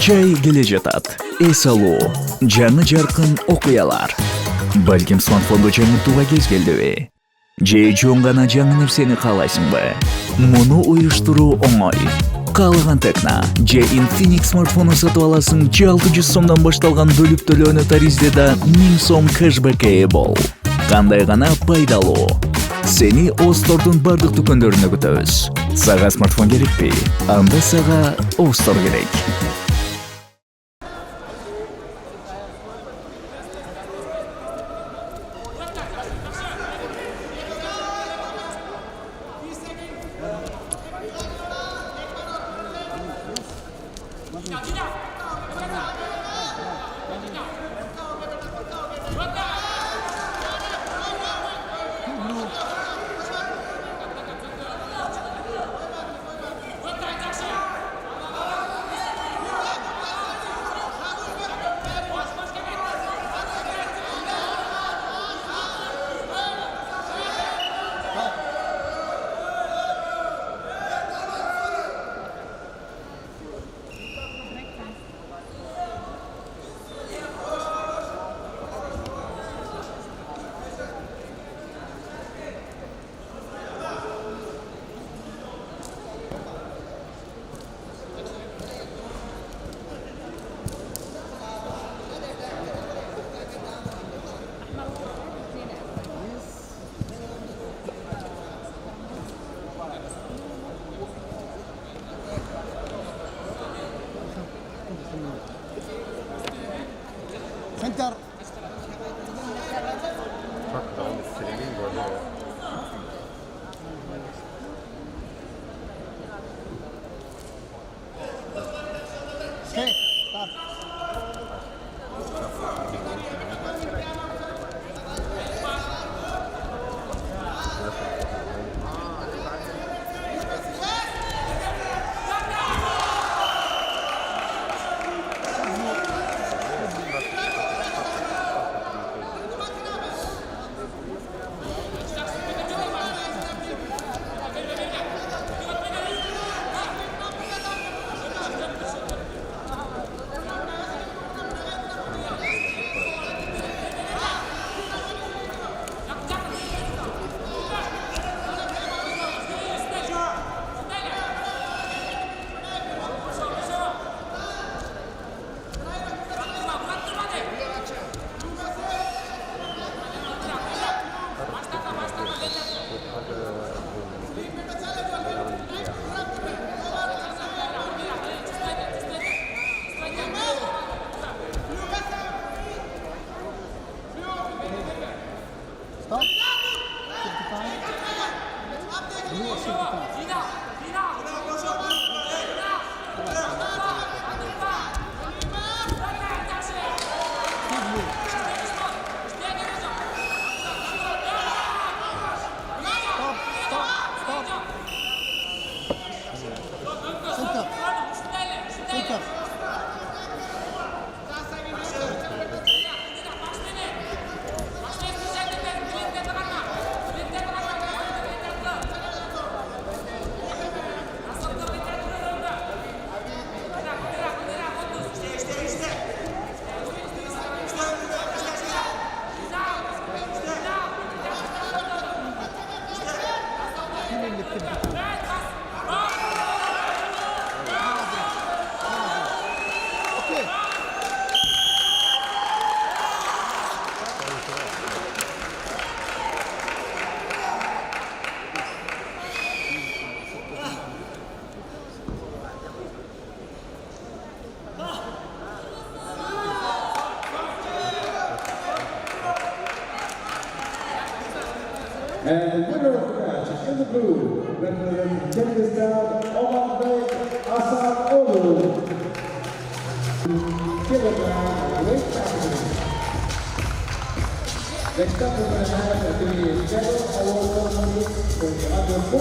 Кыш ай келе жатат. Эс алуу, жаңы жаркын окуялар. Балким смартфонду жаңыртууга кез келдиби? Же жөн гана жаңы нерсени каалайсыңбы? Муну уюштуруу оңой. Каалаган Текна же Infinix смартфону сатып аласың, же 600 сомдон башталган бөлүп төлөөнү таризде 1000 сом кэшбэкке ээ бол. Кандай гана пайдалуу. Сени Остордун бардык дүкөндөрүнө күтөбүз. Сага смартфон керекпи? Анда сага Остор керек. Center. Okay, start. Stop. 55. Blue 55. Center. Center. And the winner of the match in the blue, representing Kyrgyzstan, Oman Bey Asanoğlu. Kilogram weight category. Next up, we're going to have the General Award ceremony for the under 4.